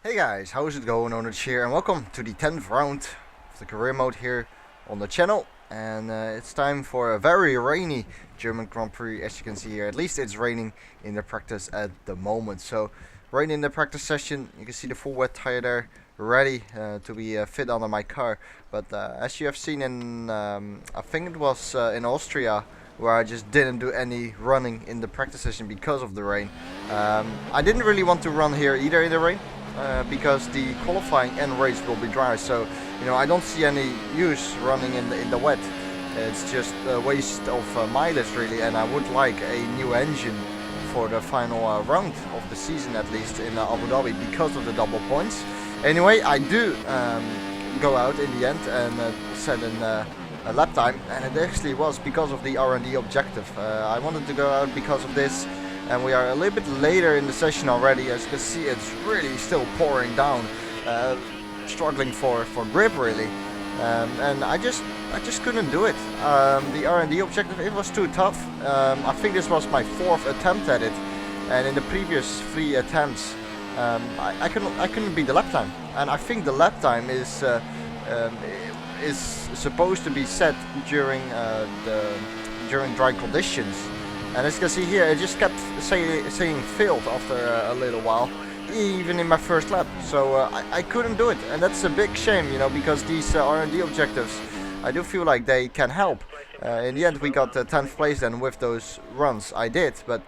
Hey guys, how's it going? Onage here, and welcome to the 10th round of the career mode here on the channel. And it's time for a very rainy German Grand Prix, as you can see here. At least it's raining in the practice at the moment. So, rain in the practice session. You can see the full wet tire there, ready to be fit under my car. But as you have seen in, I think it was in Austria, where I just didn't do any running in the practice session because of the rain. I didn't really want to run here either in the rain. Because the qualifying and race will be dry, so I don't see any use running in the wet. It's just a waste of mileage really, and I would like a new engine for the final round of the season, at least in Abu Dhabi, because of the double points. Anyway, I do go out in the end and set in a lap time, and it actually was because of the R&D objective. I wanted to go out because of this. And we are a little bit later in the session already. As you can see, it's really still pouring down, struggling for grip really, and I just couldn't do it. The R&D objective, it was too tough. I think this was my 4th attempt at it, and in the previous 3 attempts, I couldn't beat the lap time. And I think the lap time is supposed to be set during dry conditions. And as you can see here, it just kept saying failed after a little while, even in my first lap. So I couldn't do it, and that's a big shame, because these R&D objectives, I do feel like they can help. In the end, we got 10th place then with those runs. I did, but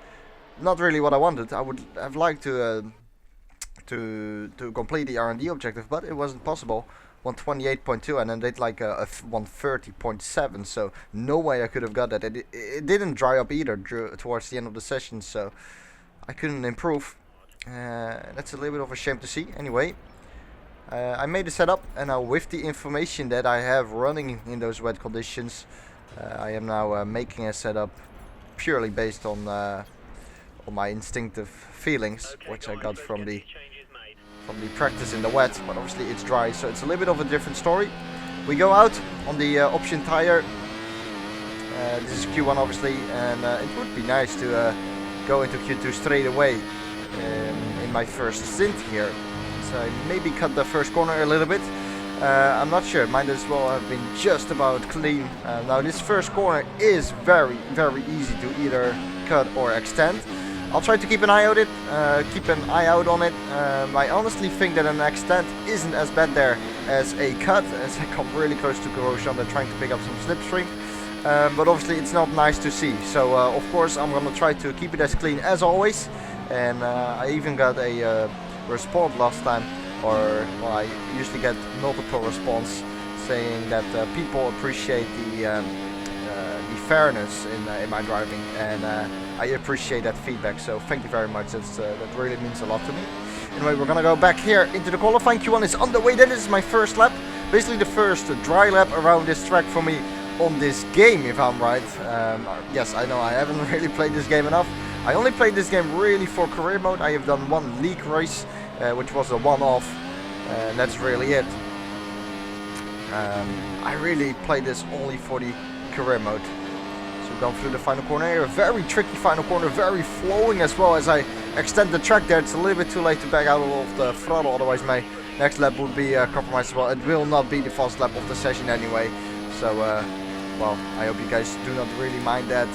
not really what I wanted. I would have liked to complete the R&D objective, but it wasn't possible. 128.2 and then did like a 130.7, so no way I could have got that. It didn't dry up either towards the end of the session, so I couldn't improve. That's a little bit of a shame to see. Anyway, I made a setup, and now with the information that I have running in those wet conditions, I am now making a setup purely based on my instinctive feelings, which I got from the practice in the wet, but obviously it's dry, so it's a little bit of a different story. We go out on the option tire. This is Q1 obviously, and it would be nice to go into Q2 straight away in my first stint here. So I maybe cut the first corner a little bit. I'm not sure, might as well have been just about clean. Now this first corner is very easy to either cut or extend. I'll try to keep an eye on it. I honestly think that an extend isn't as bad there as a cut, as I come really close to corrosion. They're trying to pick up some slipstream, but obviously it's not nice to see. So of course I'm gonna try to keep it as clean as always. And I even got a response last time, or well, I usually get multiple response saying that people appreciate the fairness in my driving, and I appreciate that feedback, so thank you very much. That really means a lot to me. Anyway, we're gonna go back here into the qualifying. Q1 is underway. Then this is my first lap, basically the first dry lap around this track for me on this game, if I'm right. Yes, I know I haven't really played this game enough. I only played this game really for career mode. I have done one league race, which was a one-off, and that's really it. I really played this only for the career mode. Going through the final corner here, a very tricky final corner, very flowing as well. As I extend the track there, it's a little bit too late to back out of the throttle, otherwise my next lap would be compromised as well. It will not be the fastest lap of the session anyway, so well, I hope you guys do not really mind that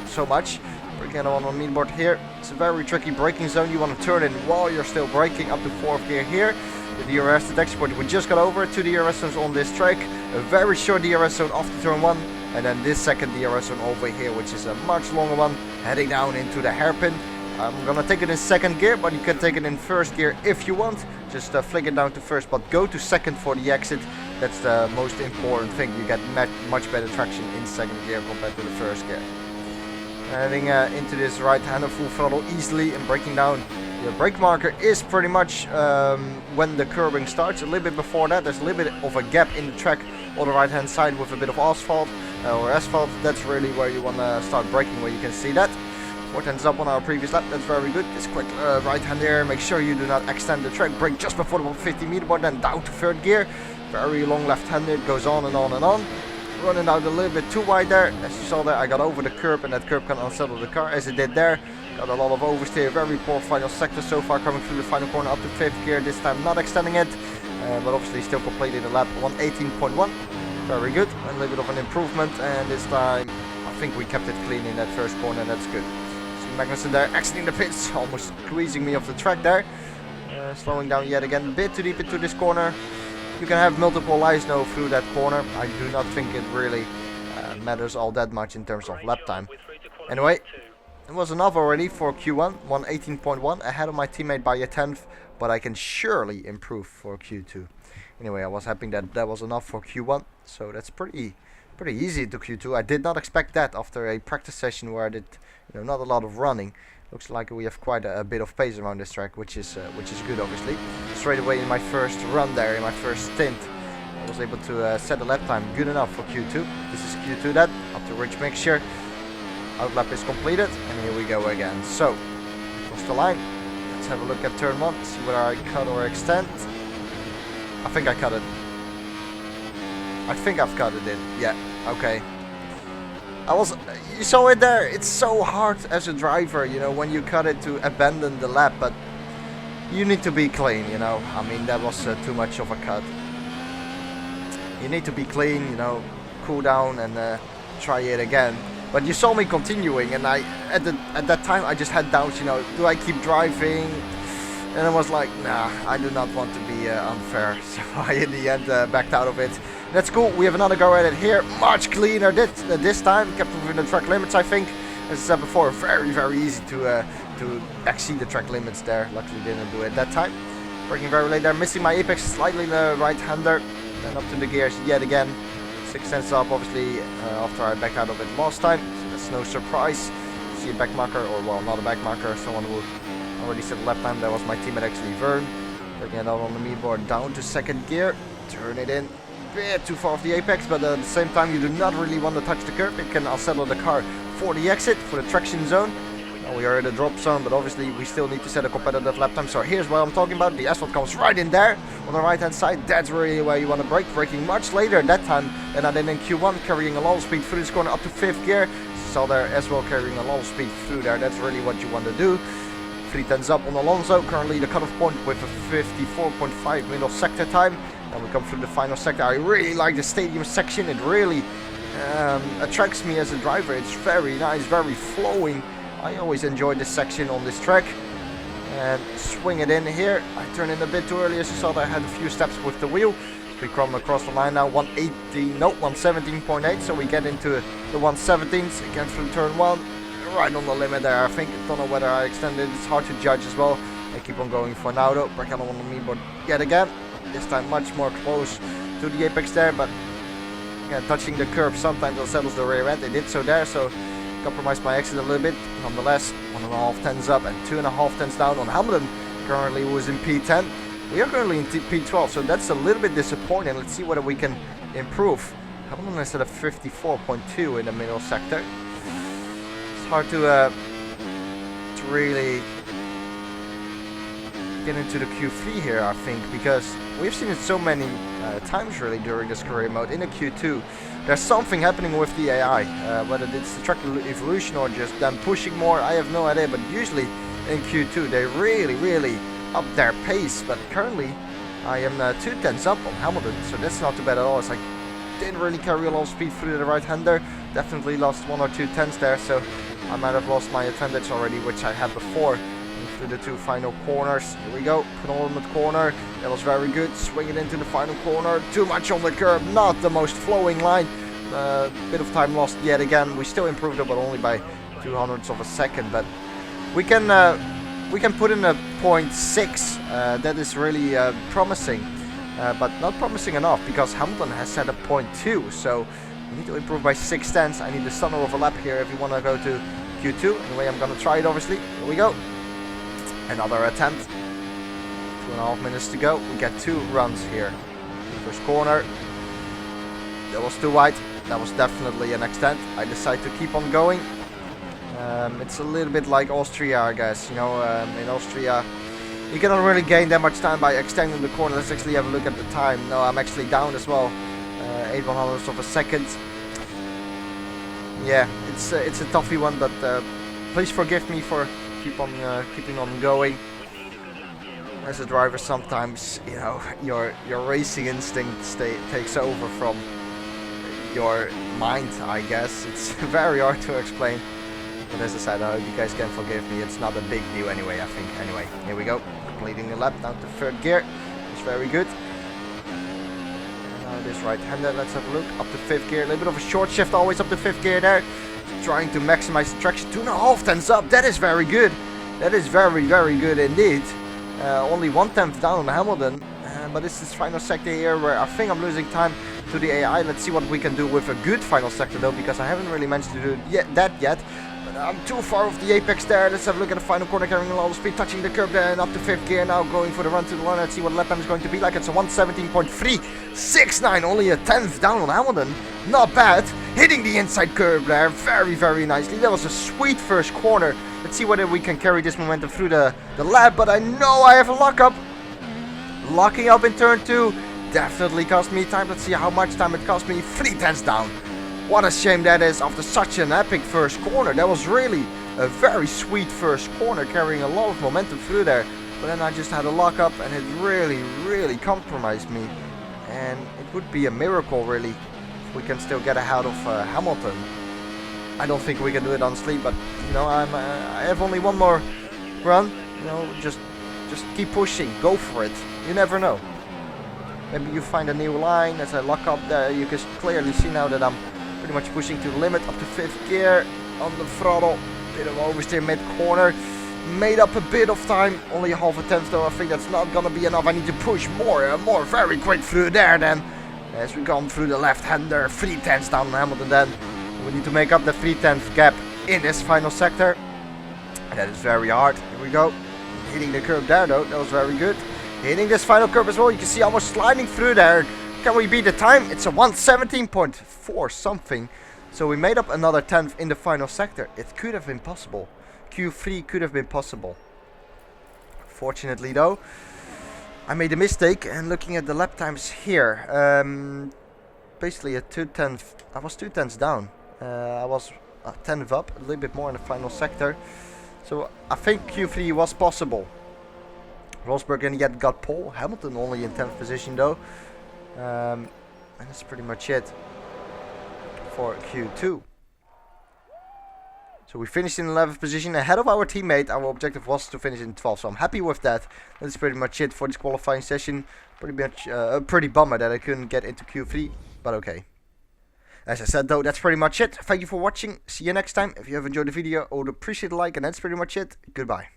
so much. Breaking on the leaderboard here, it's a very tricky braking zone. You want to turn in while you're still braking up to 4th gear here. The DRS, the next point, we just got over 2 DRS zones on this track, a very short DRS zone after turn 1. And then this second DRS zone over here, which is a much longer one, heading down into the hairpin. I'm gonna take it in 2nd gear, but you can take it in 1st gear if you want. Just flick it down to 1st, but go to 2nd for the exit. That's the most important thing. You get much better traction in 2nd gear compared to the 1st gear. Heading into this right-hander full throttle easily and braking down. The brake marker is pretty much when the curbing starts. A little bit before that, there's a little bit of a gap in the track on the right-hand side with a bit of asphalt. Or asphalt, that's really where you want to start braking, where you can see that. 4th hands up on our previous lap, that's very good. This quick right hand there, make sure you do not extend the track, brake just before the 50 meter bar, then down to 3rd gear. Very long left handed, goes on and on and on. Running out a little bit too wide there. As you saw there, I got over the curb, and that curb can unsettle the car as it did there. Got a lot of oversteer, very poor final sector so far, coming through the final corner up to 5th gear, this time not extending it, but obviously still completing the lap 118.1, very good, a little bit of an improvement, and this time I think we kept it clean in that first corner, that's good. So Magnussen there, exiting the pits, almost squeezing me off the track there, slowing down yet again, a bit too deep into this corner. You can have multiple lights now through that corner, I do not think it really matters all that much in terms of lap time. Anyway, it was enough already for Q1, 118.1, ahead of my teammate by a 10th, but I can surely improve for Q2. Anyway, I was happy that that was enough for Q1, so that's pretty easy to Q2. I did not expect that after a practice session where I did, not a lot of running. Looks like we have quite a bit of pace around this track, which is good, obviously. Straight away in my first run there, in my first stint, I was able to set a lap time good enough for Q2. This is Q2 then, up to ridge mixture. Outlap is completed, and here we go again. So, across the line, let's have a look at turn 1, see whether I cut or extend. I think I cut it. I think I've cut it in. Yeah, okay. You saw it there, it's so hard as a driver, when you cut it to abandon the lap, but you need to be clean, I mean, that was too much of a cut. You need to be clean, cool down and try it again. But you saw me continuing, and at that time I just had doubts, do I keep driving? And I was like, nah, I do not want to be unfair. So I in the end backed out of it. That's cool, we have another go at it here, much cleaner this time, kept within the track limits I think. As I said before, very easy to exceed the track limits there, luckily didn't do it that time. Braking very late there, missing my apex slightly in the right hander, then up to the gears yet again. 6 tenths up obviously after I backed out of it last time, so that's no surprise. See a back marker, or well, not a back marker, someone who already set lap time, that was my teammate actually, Vern. Taking it out on the me board down to 2nd gear, turn it in, bit too far off the apex, but at the same time you do not really want to touch the curb. It can unsettle the car for the exit, for the traction zone. Now we are in the drop zone, but obviously we still need to set a competitive lap time. So here's what I'm talking about. The asphalt comes right in there on the right hand side. That's really where you want to brake. Braking much later that time than I did in Q1, carrying a lot of speed through this corner up to 5th gear. Saw there as well, carrying a lot of speed through there. That's really what you want to do. 3 tenths up on Alonso, currently the cutoff point with a 54.5 middle sector time. And we come through the final sector. I really like the stadium section. It really attracts me as a driver. It's very nice, very flowing. I always enjoy this section on this track. And swing it in here. I turned in a bit too early, as you saw that I had a few steps with the wheel. We come across the line now, 117.8, so we get into the 117s again through turn 1. Right on the limit there, I think. Don't know whether I extended, it's hard to judge as well. I keep on going for now though. Back on the me board yet again. This time much more close to the apex there, but again, touching the curb sometimes unsettles the rear end. It did so there, so compromised my exit a little bit. Nonetheless, 1.5 tenths up and 2.5 tenths down on Hamilton, currently who is in P10. We are currently in P12, so that's a little bit disappointing. Let's see whether we can improve. Hamilton is at a 54.2 in the middle sector. It's hard to really get into the Q3 here, I think, because we've seen it so many times really during this career mode. In the Q2, there's something happening with the AI, whether it's the track evolution or just them pushing more, I have no idea, but usually in Q2 they really up their pace, but currently I am 2 tenths up on Hamilton, so that's not too bad at all. It's like, didn't really carry a lot of speed through the right hander, definitely lost 1 or 2 tenths there, so I might have lost my advantage already, which I had before. Through the 2 final corners, here we go, penultimate corner, that was very good, swing it into the final corner, too much on the curb, not the most flowing line, bit of time lost yet again. We still improved it, but only by 200ths of a second, but we can put in a 0.6, that is really promising, but not promising enough, because Hamilton has set a 0.2, so we need to improve by 6 tenths. I need the stunner of a lap here if you want to go to Q2. Anyway, I'm gonna try it obviously. Here we go. Another attempt. 2.5 minutes to go. We get 2 runs here. First corner. That was too wide. That was definitely an extent. I decide to keep on going. It's a little bit like Austria, I guess. You know, in Austria, you cannot really gain that much time by extending the corner. Let's actually have a look at the time. No, I'm actually down as well. 8/100ths of a second. Yeah, it's a toughy one, but please forgive me for keeping on going. As a driver, sometimes your racing instinct takes over from your mind. I guess it's very hard to explain. But as I said, I hope you guys can forgive me. It's not a big deal anyway, I think. Anyway, here we go. Completing the lap down to third gear. It's very good. And now this right-hander, let's have a look. Up to fifth gear. A little bit of a short shift, always up to fifth gear there. Trying to maximize the traction. 2.5 tenths up. That is very good. That is very, very good indeed. Only 1/10 down on Hamilton. But this is final sector here where I think I'm losing time to the AI. Let's see what we can do with a good final sector though, because I haven't really managed to do that yet. I'm too far off the apex there. Let's have a look at the final corner, carrying a lot of speed, touching the curb there, and up to fifth gear now, going for the run to the line. Let's see what lap time is going to be like. It's a 1:17.369, only a 10th down on Hamilton. Not bad. Hitting the inside curb there very, very nicely. That was a sweet first corner. Let's see whether we can carry this momentum through the lap, but I know I have a lockup. Locking up in turn 2 definitely cost me time. Let's see how much time it cost me. 3 tenths down. What a shame that is after such an epic first corner. That was really a very sweet first corner, carrying a lot of momentum through there. But then I just had a lockup and it really, really compromised me. And it would be a miracle really if we can still get ahead of Hamilton. I don't think we can do it honestly, but I have only one more run. Just keep pushing, go for it. You never know. Maybe you find a new line. As I lock up there, you can clearly see now that I'm pretty much pushing to the limit, up to fifth gear on the throttle. Bit of oversteer mid corner. Made up a bit of time, only a half a tenth though. I think that's not gonna be enough. I need to push more very quick through there then. As we come through the left hander, 3 tenths down on Hamilton then. We need to make up the 3 tenth gap in this final sector. That is very hard. Here we go. Hitting the curb there though, that was very good. Hitting this final curb as well, you can see almost sliding through there. Can we beat the time? It's a 1:17.4 something. So we made up another 10th in the final sector. It could have been possible. Q3 could have been possible. Fortunately though, I made a mistake, and looking at the lap times here, basically I was 2 tenths down. I was a 10th up, a little bit more in the final sector. So I think Q3 was possible. Rosberg and yet got pole. Hamilton only in 10th position though. And that's pretty much it for Q2. So we finished in 11th position ahead of our teammate. Our objective was to finish in 12th, so I'm happy with that. That's pretty much it for this qualifying session. Pretty much a pretty bummer that I couldn't get into Q3, but okay. As I said though, that's pretty much it. Thank you for watching. See you next time. If you have enjoyed the video, I would appreciate a like, and that's pretty much it. Goodbye.